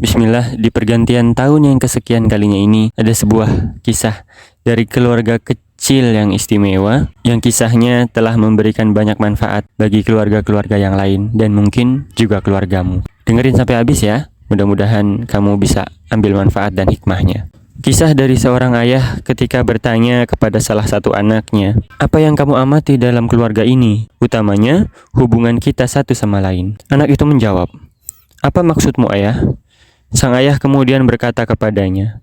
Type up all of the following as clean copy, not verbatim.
Bismillah, di pergantian tahun yang kesekian kalinya ini ada sebuah kisah dari keluarga kecil yang istimewa, yang kisahnya telah memberikan banyak manfaat bagi keluarga-keluarga yang lain dan mungkin juga keluargamu. Dengerin sampai habis ya, mudah-mudahan kamu bisa ambil manfaat dan hikmahnya. Kisah dari seorang ayah ketika bertanya kepada salah satu anaknya, "Apa yang kamu amati dalam keluarga ini? Utamanya hubungan kita satu sama lain." Anak itu menjawab, "Apa maksudmu, ayah?" Sang ayah kemudian berkata kepadanya,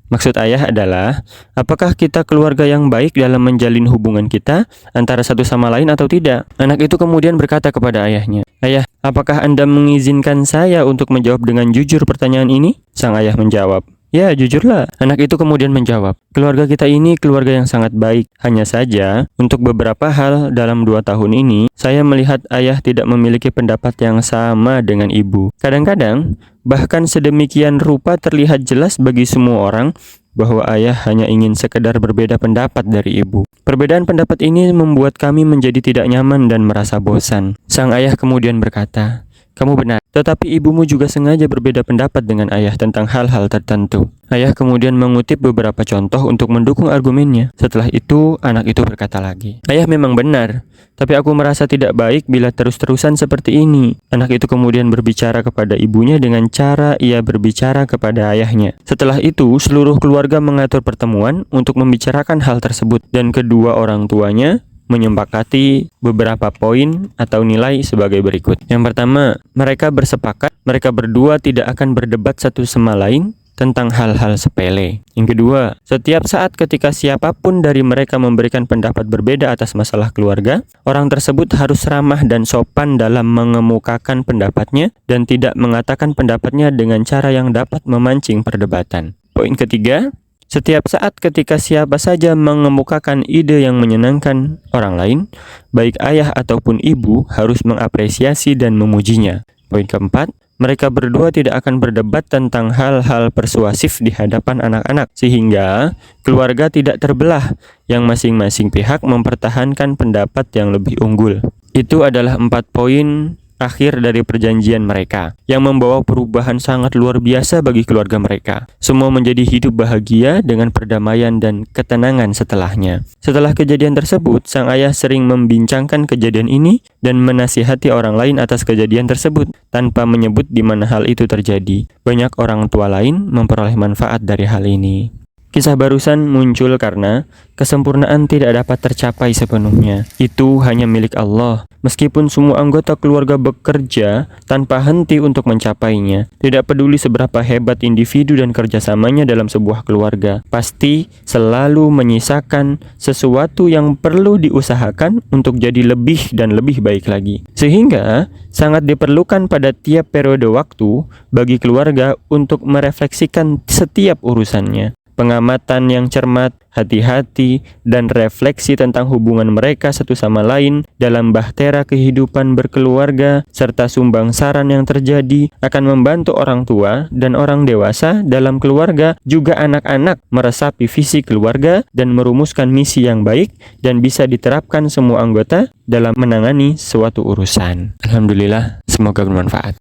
"Maksud ayah adalah, apakah kita keluarga yang baik dalam menjalin hubungan kita antara satu sama lain atau tidak?" Anak itu kemudian berkata kepada ayahnya, "Ayah, apakah Anda mengizinkan saya untuk menjawab dengan jujur pertanyaan ini?" Sang ayah menjawab, "Ya, jujurlah." Anak itu kemudian menjawab, "Keluarga kita ini keluarga yang sangat baik. Hanya saja, untuk beberapa hal dalam 2 tahun ini, saya melihat ayah tidak memiliki pendapat yang sama dengan ibu. Kadang-kadang, bahkan sedemikian rupa terlihat jelas bagi semua orang bahwa ayah hanya ingin sekedar berbeda pendapat dari ibu. Perbedaan pendapat ini membuat kami menjadi tidak nyaman dan merasa bosan." Sang ayah kemudian berkata, "Kamu benar, tetapi ibumu juga sengaja berbeda pendapat dengan ayah tentang hal-hal tertentu." Ayah kemudian mengutip beberapa contoh untuk mendukung argumennya. Setelah itu, anak itu berkata lagi, "Ayah memang benar, tapi aku merasa tidak baik bila terus-terusan seperti ini." Anak itu kemudian berbicara kepada ibunya dengan cara ia berbicara kepada ayahnya. Setelah itu, seluruh keluarga mengatur pertemuan untuk membicarakan hal tersebut, dan kedua orang tuanya menyepakati beberapa poin atau nilai sebagai berikut. Yang pertama, mereka bersepakat mereka berdua tidak akan berdebat satu sama lain tentang hal-hal sepele. Yang kedua, setiap saat ketika siapapun dari mereka memberikan pendapat berbeda atas masalah keluarga, orang tersebut harus ramah dan sopan dalam mengemukakan pendapatnya dan tidak mengatakan pendapatnya dengan cara yang dapat memancing perdebatan. Poin ketiga, setiap saat ketika siapa saja mengemukakan ide yang menyenangkan orang lain, baik ayah ataupun ibu harus mengapresiasi dan memujinya. Poin keempat, mereka berdua tidak akan berdebat tentang hal-hal persuasif di hadapan anak-anak, sehingga keluarga tidak terbelah, yang masing-masing pihak mempertahankan pendapat yang lebih unggul. Itu adalah 4 poin akhir dari perjanjian mereka, yang membawa perubahan sangat luar biasa bagi keluarga mereka. Semua menjadi hidup bahagia dengan perdamaian dan ketenangan setelahnya. Setelah kejadian tersebut, sang ayah sering membincangkan kejadian ini dan menasihati orang lain atas kejadian tersebut, tanpa menyebut di mana hal itu terjadi. Banyak orang tua lain memperoleh manfaat dari hal ini. Kisah barusan muncul karena kesempurnaan tidak dapat tercapai sepenuhnya. Itu hanya milik Allah. Meskipun semua anggota keluarga bekerja tanpa henti untuk mencapainya, tidak peduli seberapa hebat individu dan kerjasamanya dalam sebuah keluarga, pasti selalu menyisakan sesuatu yang perlu diusahakan untuk jadi lebih dan lebih baik lagi. Sehingga sangat diperlukan pada tiap periode waktu bagi keluarga untuk merefleksikan setiap urusannya. Pengamatan yang cermat, hati-hati, dan refleksi tentang hubungan mereka satu sama lain dalam bahtera kehidupan berkeluarga serta sumbang saran yang terjadi akan membantu orang tua dan orang dewasa dalam keluarga, juga anak-anak, meresapi visi keluarga dan merumuskan misi yang baik dan bisa diterapkan semua anggota dalam menangani suatu urusan. Alhamdulillah, semoga bermanfaat.